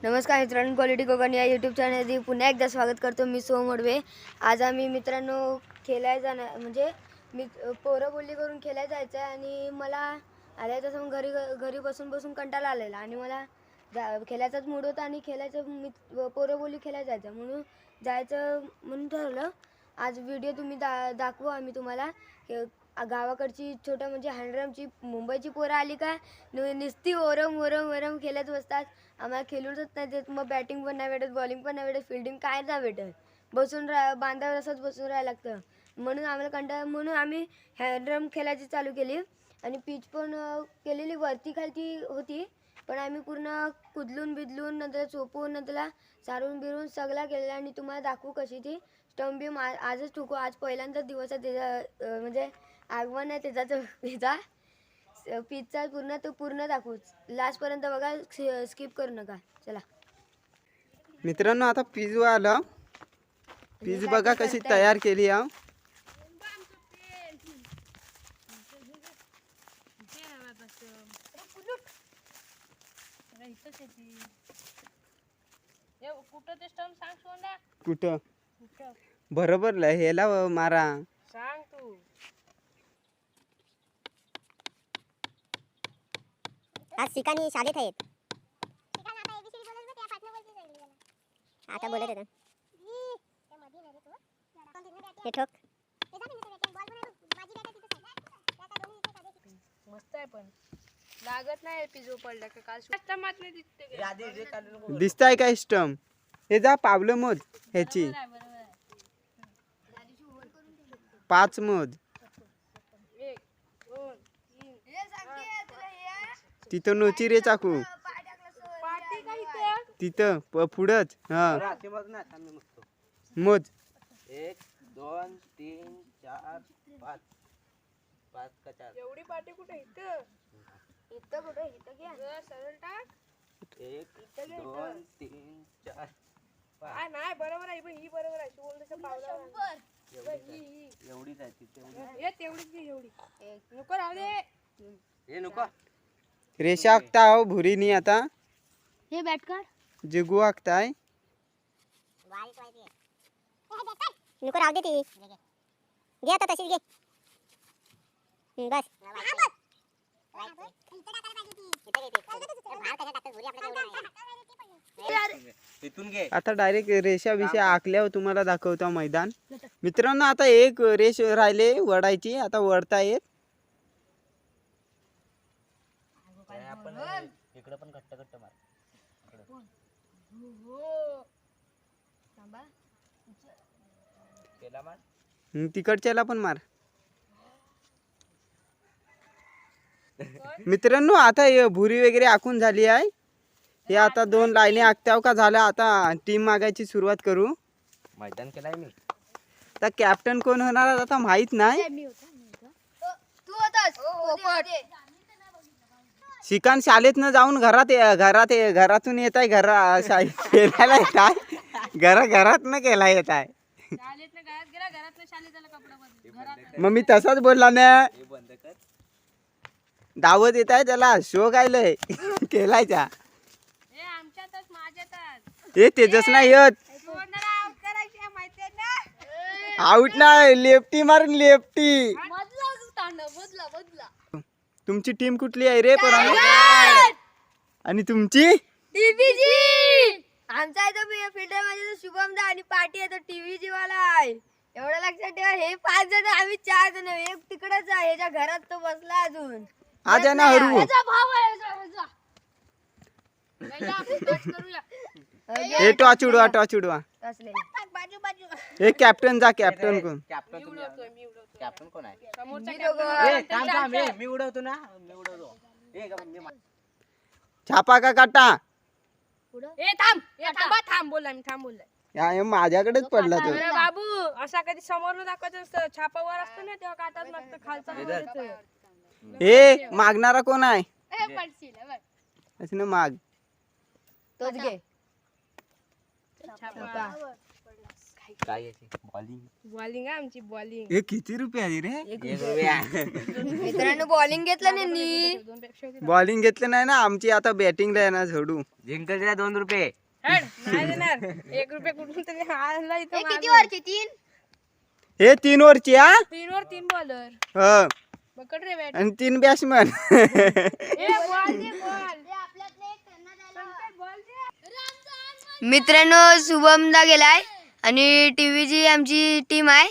नमस्कार मित्रांनो, क्वालिटी कोकण या यूट्यूब चॅनलमध्ये पुन्हा एकदा स्वागत करतो. मी सोहम वडवे. आज आम्ही मित्रांनो खेळायला जाणार, म्हणजे मी पोरं बोलली करून खेळायला जायचं आहे आणि मला आल्या तसं घरी बसून कंटाळा आलेला आणि मला खेळायचाच मूड होता आणि खेळायचं पोरं बोलली खेळायला जायचं म्हणून ठरवलं. आज व्हिडिओ तुम्ही दाखवू आम्ही तुम्हाला. गावाकडची छोटं म्हणजे हँडरमची मुंबईची पोरं आली का नुसती ओरम खेळत बसतात. आम्हाला खेळूच नाही देत. मग बॅटिंग पण नाही भेटत, बॉलिंग पण नाही भेटत, फिल्डिंग काय नाही भेटत. बांधावर असंच बसून राहायला लागतं. म्हणून आम्हाला कंटाळा, म्हणून आम्ही हँडरम खेळायची चालू केली आणि पिच पण केलेली वरती खालती होती. पण आम्ही पूर्ण कुदलून बिदलून नंतर चोपून नंतर सारून बिरून सगळा केलेला आणि तुम्हाला दाखवू कशी ती स्टंप बी आजच ठोकू. आज पहिल्यांदा दिवस आहे त्याचा, म्हणजे आगमन आहे त्याचा पिझ्झा पूर्ण दाखवूच. लास्टपर्यंत बघा, स्किप करू नका. चला मित्रांनो, आता पिझ्झा आला. पिझ्झा बघा कशी तयार केली आहे. कुठं बरोबर ह्याला मारा सांग तू. आज शिकानी शाळेत आहेत. आता बोलत होता हे ठोक. मस्त आहे पण लागत नाही. पिझो पडला का काल स्टमात नाही दिसते. दिसताय काय स्टम? हे जा पावलं मोज ह्याची 5 मोज. 1 2 3 तिथं नोची रे चाकू पार्टी काय तिथं पुढंच. हा मोज 1 2 3 4 5 5 का 4. एवढी पार्टी कुठे इथं घ्या सरळ टाक. 1 2 3 4 काय नाही बरोबर आहे ही बरोबर आहे. शिवून तसं पावला एवढीच आहे ती तेवढी. हे तेवढीच घे. एवढी नको राहू दे. हे नको रेषा आखता हो भुरीनी. आता हे बॅट कार्ड जिगू आखताय. नको राहू दे ती. घे आता तशीच घे. बस इथून घे. आता डायरेक्ट रेषा विषय आखल्यावर तुम्हाला दाखवतो मैदान. मित्रांनो, आता एक रेष राहिले वडायची. आता वडता येत. आपण इकडे पण घट्ट मार. केला मार. तिकडच्याला पण मार. मित्रांनो, आता हे भुरी वगैरे आखून झाली आहे. हे आता 2 लाईनी आखत्याव का झालं. आता टीम मागायची सुरुवात करू. मैदान केलाय मी. आता कॅप्टन कोण होणार आता माहित नाही. तू होतास. शिकान शाळेतनं जाऊन घरातून येत आहे. खेळायला येत आहे. घरातनं केला येत आहे. शाळेत घरात गेला. घरात शाळेत त्याला कपडा बदल घरात. मग मी तसाच बोलला ना. हे बंद कर. दावत येत आहे त्याला. शो गायलंय केलायचा. हे आमच्यातच माझ्यातच. हे तेजस नाही येत. सोडणारा आउट करायची माहितीये ना. आउट नाही, लेफ्टी मारून लेफ्टी. बदला तुमची टीम कुठली आहे रे पोरांनो? आणि तुमची टीव्हीजी. आमचा आहे तो फिल्डर मध्ये शुभम दा आणि पार्टी आहे तो टीव्हीजी वाला आहे. एवढं लक्षात ठेवा. हे 5 जण, आम्ही 4 जण. एक तिकडच आहे, ह्याच्या घरात तो बसला अजून. आज आहे ना हरू. भाव आहे हे टॉच उडवा असले. बाजू हे कॅप्टन जा. कॅप्टन कोण? कॅप्टन कॅप्टन कोण आहे? समोरचा ए, थांब थांब. ए, मी उडवतो ना. मी उडवतो. ए गं, मी छापा का काटा? थांब बोलला मी. थांब बोलला. या माझ्याकडेच पडला तो. अरे बाबू, असा कधी समोर दाखवायचं असतं. छापावर असतं ना तेव्हा काटाच लागतं खालचा वर येतं. हे मागणारा कोण आहे? असं माग. तोच घे. छापा. काय याची बॉलिंग आहे आमची बॉलिंग. हे किती रुपये आली रे? 1 रुपया. मित्रांनो बॉलिंग घेतलं नाही नी. बॉलिंग घेतलं नाही ना आमची, आता बॅटिंग ना झोडू. जिंकल तिला 2 रुपये. नाही देणार. 1 रुपये कुठून तरी आणला इथं. किती वरची 3? हे 3 ओव्हरची हा. 3 वर 3 बॉलर. हो. पकड रे बॅट. आणि 3 बॅट्समन. मित्रांनो शुभमदा गेलाय आणि टीव्हीची आमची टीम आहे.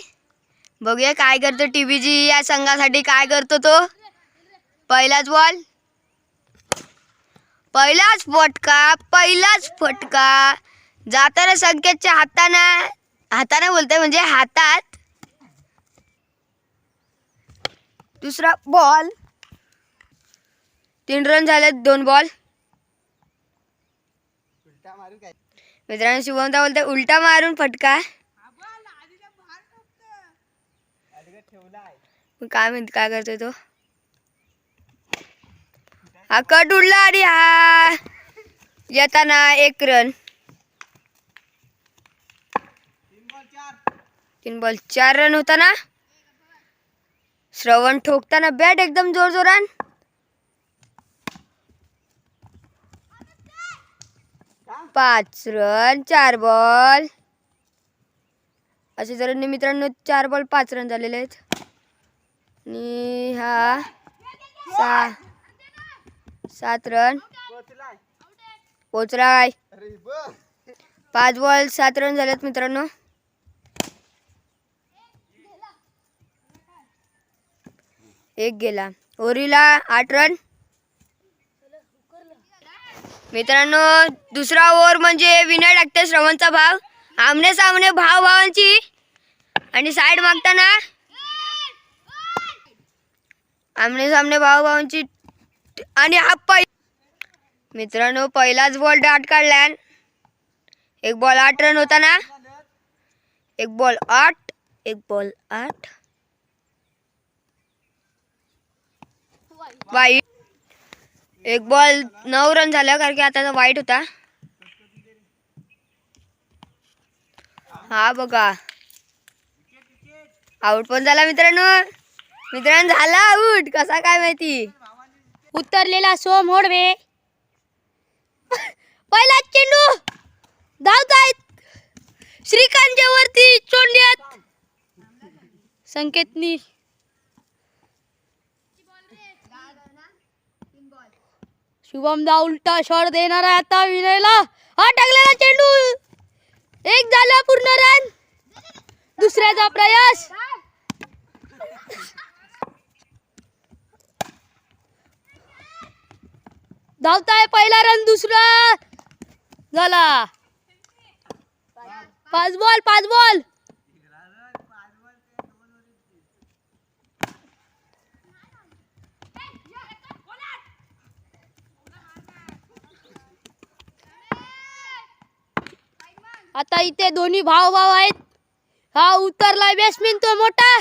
बघूया काय करतो टीव्हीची या संघासाठी, काय करतो तो. पहिलाच बॉल, पहिलाच फटका जाताना संकेतच्या हाताने बोलतोय म्हणजे हातात. दुसरा बॉल, 3 रन झालेत 2 बॉल. मित्रांनो शुभमदा बोलतोय उलटा मारून फटका. काय म्हणते काय करतोय तो. हा कट उडला आणि हा येताना 1 रन. 3 बॉल 4 रन होताना श्रवण ठोकताना बॅट एकदम जोरजोरान. 5 रन 4 बॉल. असे जर मित्रांनो 4 बॉल 5 रन झालेले आहेत. आणि हा 7 रन पोचलाय. 5 बॉल 7 रन झालेत मित्रांनो. एक गेला. ओरीला 8 रन. मित्रांनो दुसरा ओव्हर म्हणजे विनय टाकते श्रवणचा भाव. आमने सामने भावांची आणि साईड मागताना आमने सामने भावांची आणि हा मित्रांनो पहिलाच बॉल डाट काढला. 1 बॉल 8 रन होताना 1 बॉल 8 वाईट. 1 बॉल 9 रन झाला कारण की आता वाईट होता. हा बघा आउट पण झाला मित्रांनो. झाला आउट कसा काय माहिती. उतरलेला सोम होडवे. पहिला चेंडू धावतायत श्रीकांतच्या वरती चोंड्यात संकेतनी. शुभमदा उलटा शॉट देणार आहे आता विनयला. हा टाकलेला चेंडू 1 झाला पूर्ण रन. दुसऱ्याचा प्रयास. धावताय पहिला रन दुसरा झाला. 5 बॉल. आता इथे दोन्ही भाव आहेत. हा उतरलाय बॅट्समॅन तो मोठा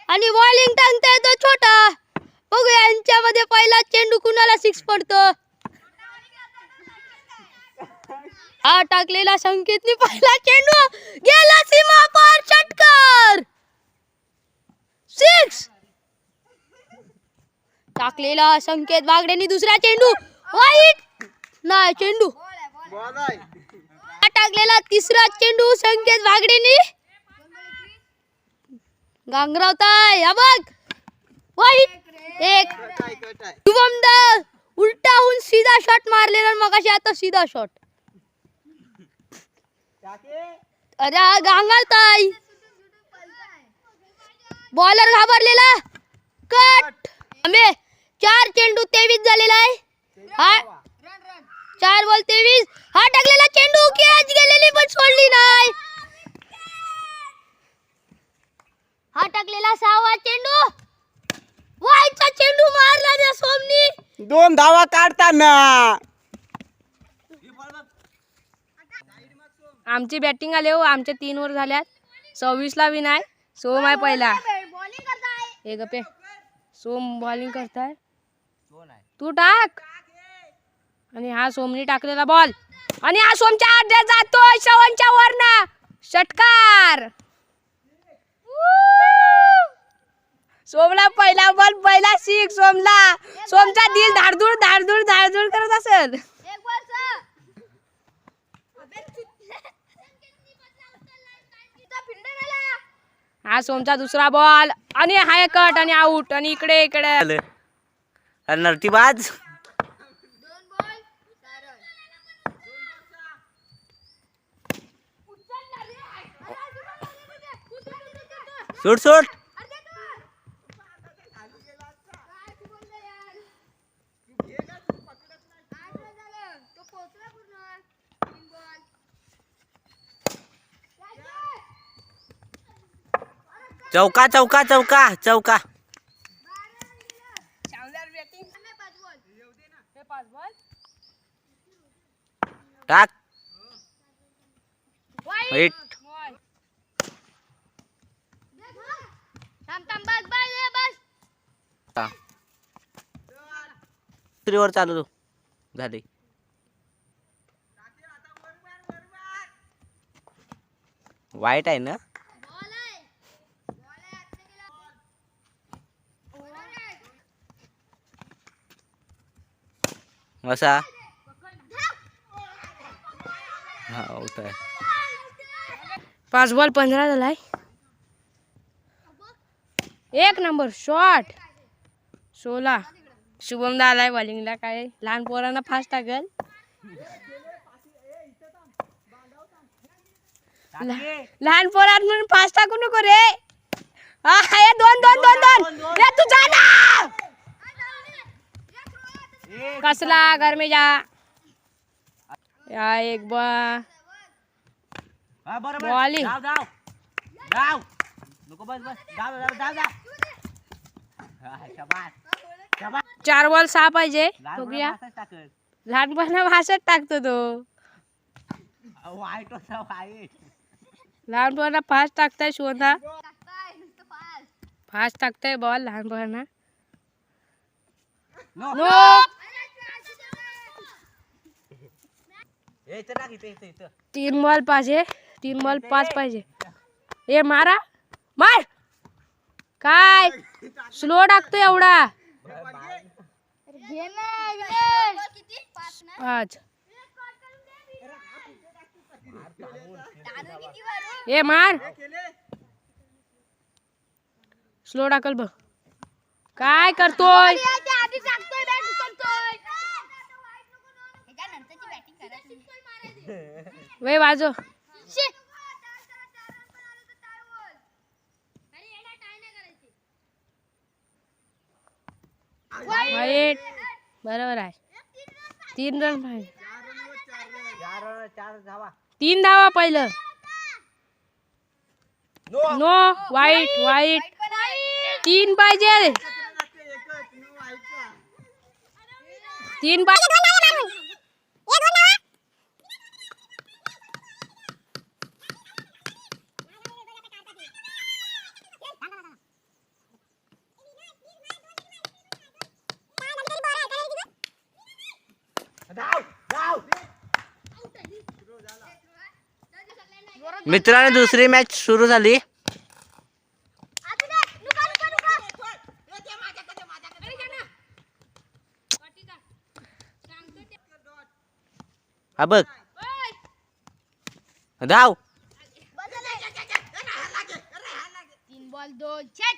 आणि बॉलिंग टाकताय तो छोटा. बघूया यांच्यामध्ये पहिला चेंडू कुणाला 6 पडतो. हा टाकलेला संकेतने पहिला चेंडू गेला सीमा पार. षटकार 6 टाकलेला संकेत बागडेनी. दुसरा चेंडू वाईट नाही चेंडू. हा टाकलेला तिसरा चेंडू संकेत बागडेनी. गांगरावताय हा बघ वाईट. 1 शुभमदा उलटाहून सीधा शॉट मारलेला मगाशी, आता सीधा शॉट. अरे गांगारताय. बॉलर घाबरलेला. कट. 4 चेंडू 23 झालेला आहे. हा 4 बॉल 23. हा टाकलेला चेंडू कॅच गेलेली पण सोडली नाही. हा टाकलेला 6वा चेंडू वाईटचा चेंडू मारला त्या सोमनी. 2 धावा काढताना आमची बॅटिंग आले हो. आमचे 3 ओव्हर झाल्यात. 26 ला विनाय. सोम आहे पहिला. हे गप्पे सोम बॉलिंग करताय. तू टाक. आणि हा सोमनी टाकलेला बॉल आणि हा सोमच्या आत जातोय श्रवणच्या वरना. षटकार सोमला पहिला बॉल पहिला सिक्स. सोमचा दिल धाडधूड धाडधूड धाडधूड करत असेल. हा सोमचा दुसरा बॉल आणि हाय कट आणि आउट. आणि इकडे इकडे नरतीबाज. Shoot shoot. चौका चौका चौका चौका. टाक. हिट. दुसरीवर चालू झाले. वाईट आहे ना. असा हा होत आहे. 5 बॉल 15 झालाय. 1 नंबर शॉट. 16. शुभमदा आलाय बॉलिंगला. काय लहान पोरांना फास्ट टाकल. लहान पोरात म्हणून फास्ट टाकू नको रे. हा हे 2 रे तू जा ना. कसला घर में जा. या एक बॉल. बॉलिंग. नको बस बस. धाव. 4 बॉल 6 पाहिजे. बघूया. लहानपणा भाषेत टाकतो तो. वाईट होता वाईट. लहानपणा फास्ट टाकताय शोधा. फास्ट टाकताय बॉल लहानपणा. नो. इथं टाक. इथं 3 बॉल पाहिजे. 3 बॉल 5 पाहिजे. ए मारा मार. काय स्लो टाकतोय एवढा. 5. ए मार. स्लो टाकल बघ. काय करतोय. वे वाजो. वाईट. बरोबर आहे. 3 रन पाहिजे. 3 धावा पहिलं. नो. वाईट 3 पाहिजे. 3 पाहिजे. मित्रांनो दुसरी मॅच सुरू झाली. हा बघ. धाव. 3 बॉल 2 चेक.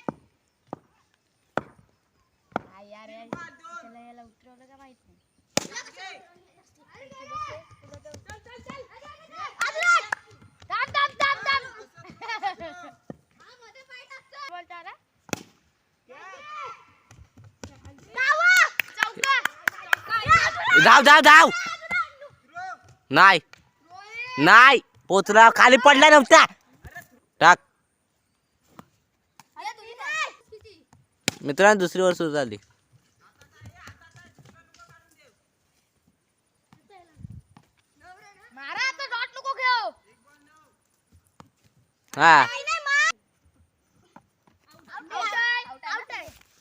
यार याला उतरवलं का माहित नाही. धाव. नाही पोचला. खाली पडला नव्हता. टाक. मित्रांनो दुसरी वर सुरू झाली. हा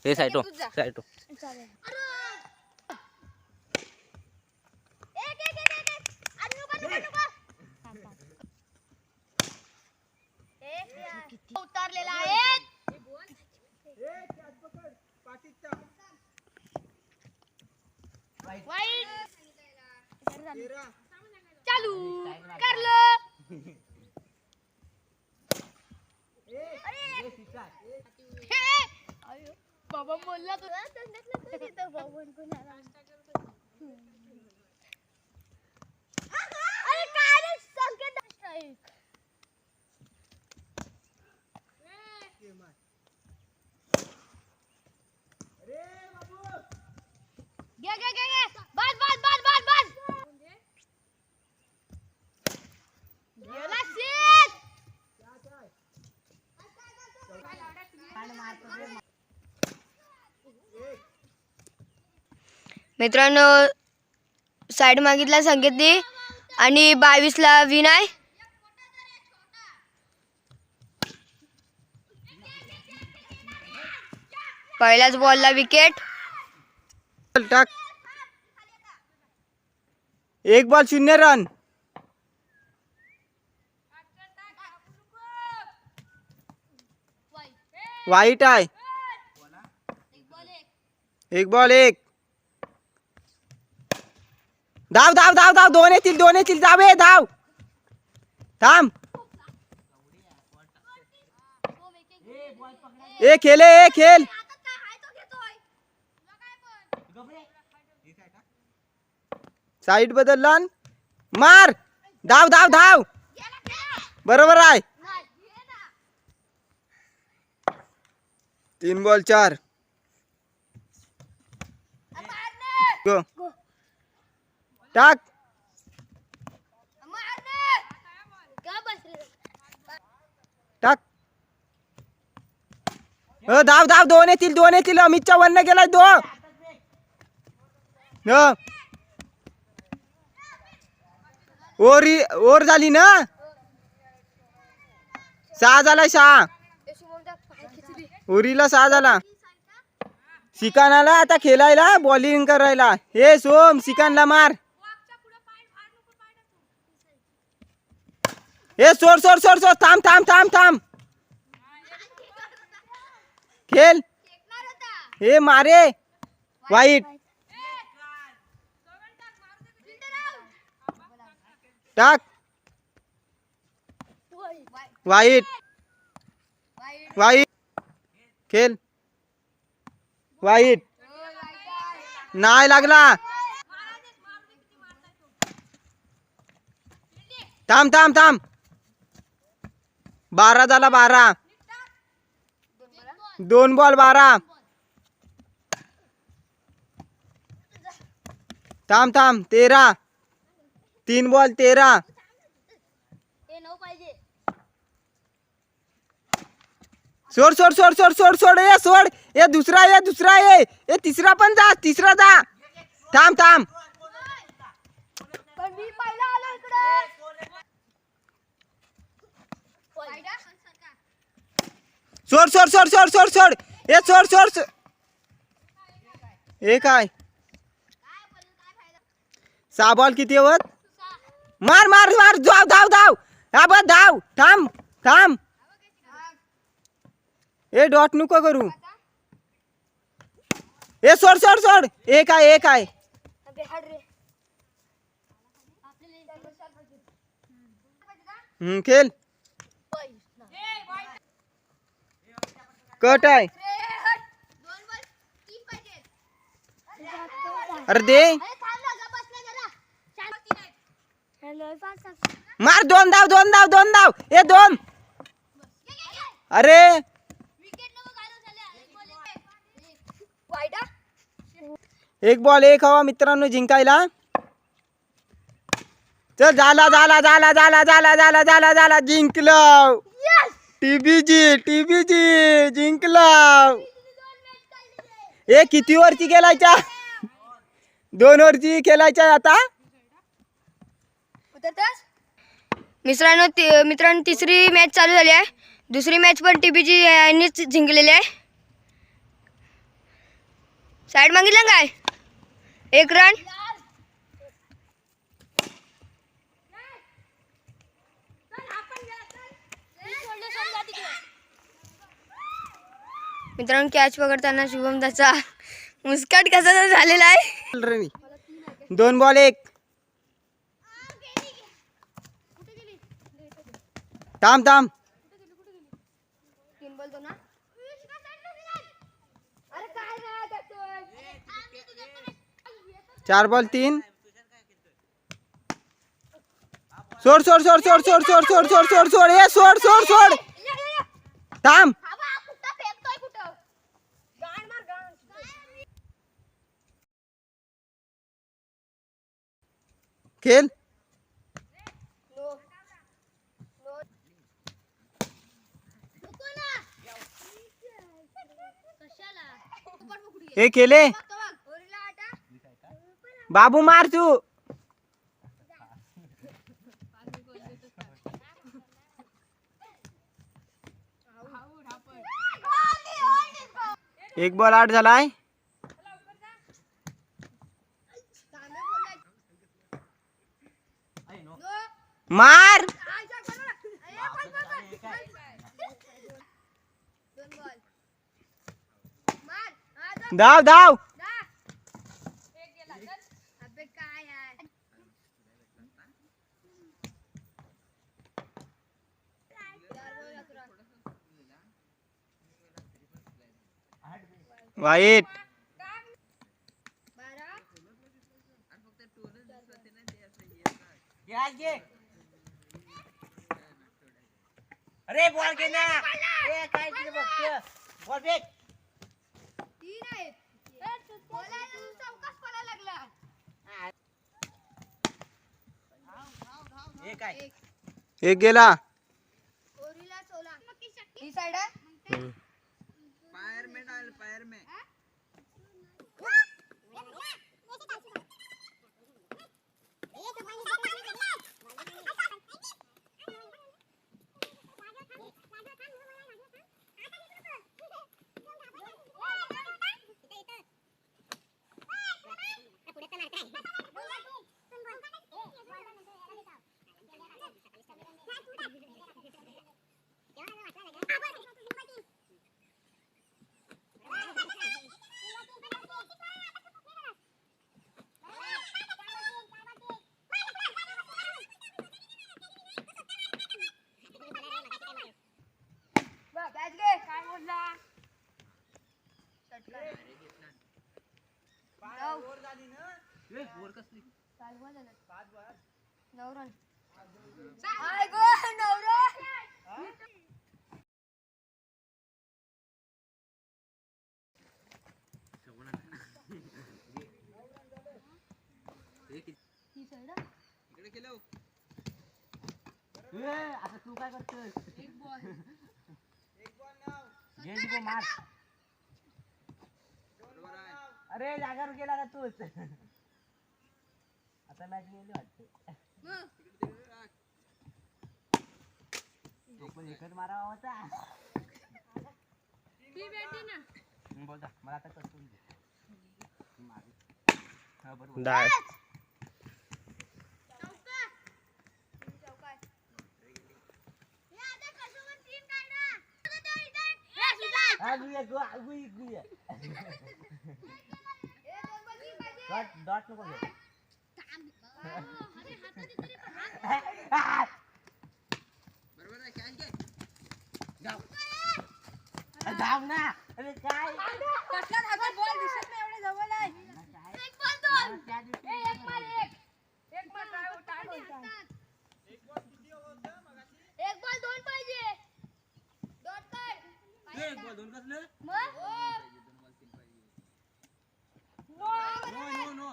हे साईटो. उतारलेला आहे. चालू कर लो. बाबा बोलला तो अरे काय रे संकेत स्ट्राइक. घे बस गेला सीट. मित्रांनो साईड मागितला संकेतने आणि 22ला विनय. पहिल्याच बॉलला विकेट. टाक. 1 बॉल 0 रन. वाईट आहे. 1 बॉल 1. धाव धाव धाव धाव. 2 येतील धाव. धाव थांब. खेल. साईड बदलला. मार. धाव. बरोबर आहे. 3 बॉल 4. गो. टाक. टाक. धाव 2 येतील. अमितच्या वरनं गेलाय 2. ओर झाली ना. 6 झाला. 6 ओरीला 6 झाला. सिकानाला आता खेळायला बॉलिंग करायला. हे सोम सिकानला मार. हे सोड. थांब. खेल. हे मारे. वाईट. टाक. वाईट. खेल. वाईट. नाही लागला. थांब. 12 झाला. 12. 2 बॉल 12. थांब. 13. 3 बॉल 13. सोड. ये दुसरा ये तिसरा पण जा. थांब. सोड. ये सोड. हे काय 6 बॉल किती होत. मार. धाव. हा बस धाव. थांब. ए डॉट नको करू. ए सोड. एक आहे. खेल. कट आहे. अरे दे. मार. 2 धाव. ए 2. अरे 1 बॉल 1 हवा मित्रांनो जिंकायला. चल झाला. जिंकलो. टीबीजी जिंकलो. हे किती वरची खेळायच्या. 2 वरची खेळायच्या आता. मित्रांनो तिसरी मॅच चालू झाली आहे. दुसरी मॅच पण टीबीजी यांनीच जिंकलेली आहे. साईड मागितलं काय 1 रन. मित्रांनो कॅच पकडताना शुभम त्याचा मुस्काट कसा झालेला आहे. 2 बॉल 1. थांब थांब. 3 बॉल 2 ना. अरे काय रे करतोय? 4 बॉल 3. सोड सोड सोड सोड सोड सोड सोड सोड सोड सोड ये सोड सोड सोड. थांब. खेल. हे खेले. बाबू मार तू. एक बॉल 8 झालाय. मार. धाव धाव. वाईट. अरे बॉल घे ना. ए काय तिथे बघतोय. Ball fake. हे काय. एक गेला. ही साइड आहे. फायरमॅन आले फायरमॅन. कॅच घे. काय बोलला? चाल बोल ना. 9 run. I go 9 run. He side आहे. इकडे केलं. आता तू काय करतोय. एक बॉल. घे जिको मार. अरे जागावर गेला का तूच. आता मॅच गेली वाटते. तो पण एकच मारावा होता. ती बॅटी ना. बोलता मला आता करतो. डाय. डॉट नको घेऊ. बरोबर आहे. कॅच घे. धाव ना. अरे काय. कसला धावतो बॉल दिसत नाही एवढे जवळ आहे. एक बॉल 2. एक मार एक. एक मार काय बोलतात. एक बॉल 2 पाहिजे. डॉट कर. एक बॉल 2 कसलं. मग नो नो नो.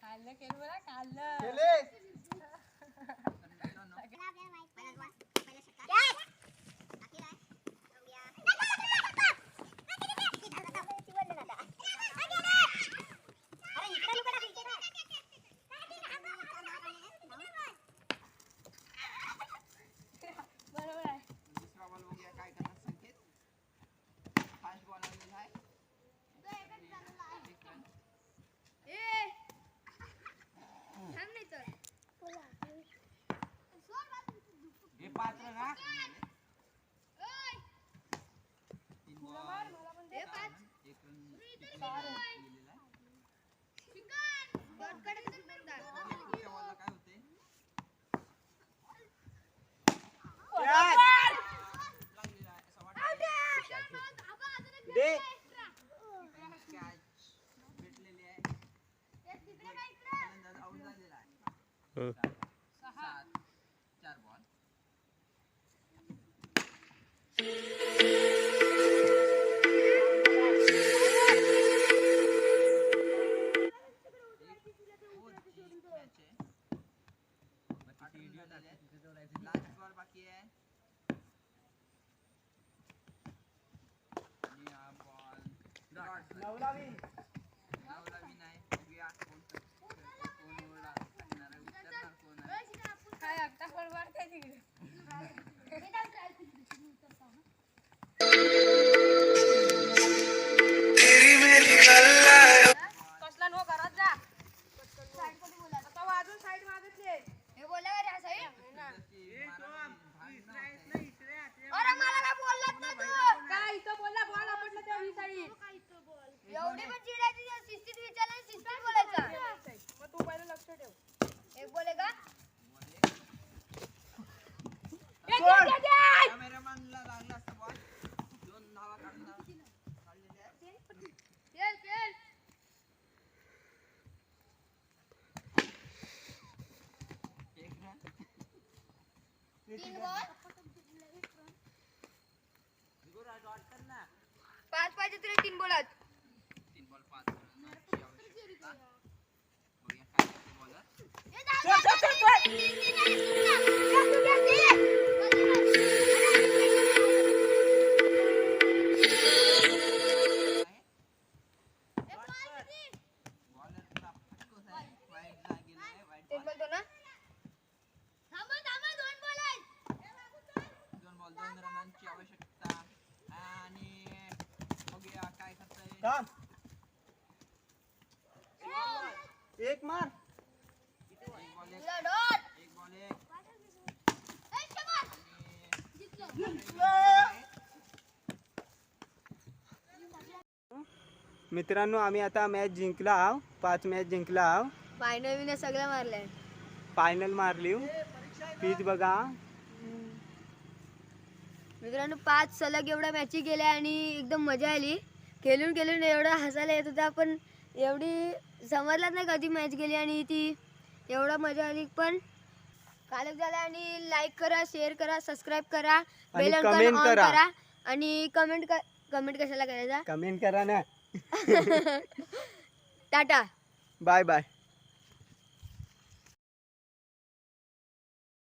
खाल्लं केलं बरं खाल्लं. हो. 4 बॉल लास्ट बॉल बाकी आहे आणि हा बॉल नवलावी नाही बघूया कोण ओरडा टाकणार आहे उचलणार कोण आहे कसला नो करत जा आता वाजून साईड मागितली हे बोलला का रे हा साईड? अरे मला काय बोललाच नाही तू. काय इथं बोलला बॉल आपटला तेव्हा ही साईड एवढी पण चिडायची नाही, शिस्तीत विचारलं आणि शिस्तीत बोलायचं. मग तू पहिलं लक्ष ठेव एक बोले का? कॅमेरामॅनला लागला असता बॉल 2 धावा काढलेल्या आहेत खेळ खेळ. एक रन 3 बॉल ना 5 पाहिजे तुला 3 बोलात. 3 बॉल 5 रनची आवश्यकता बघूया काय करते बॉलर बॉलरचा फटकोस आहे वाईटला गेला आहे वाईट एक बोलतो ना. 2 बॉल 2 रनांची आवश्यकता आणि बघूया काय करतंय एक मार. एक बॉल तुला डॉट. एक बॉल एक मित्रांनो आम्ही आता मॅच जिंकला आहो. 5 मॅच जिंकला आहो. फायनल विनर सगळं मारलंय. फायनल मारली पीच बघा. मित्रांनो 5 सलग एवढ्या मॅची गेल्या आणि एकदम मजा आली. खेळून खेळून एवढं हसायला येत होतं, पण एवढी समजलाच नाही कधी मॅच गेली आणि ती एवढा मजा आली. पण कालच झाला आणि लाईक करा, शेअर करा, सबस्क्राईब करा, बेल आयकॉन comment ऑन करा. करा आणि कमेंट कशाला करायचा. कमेंट करा ना. टाटा. Bye bye.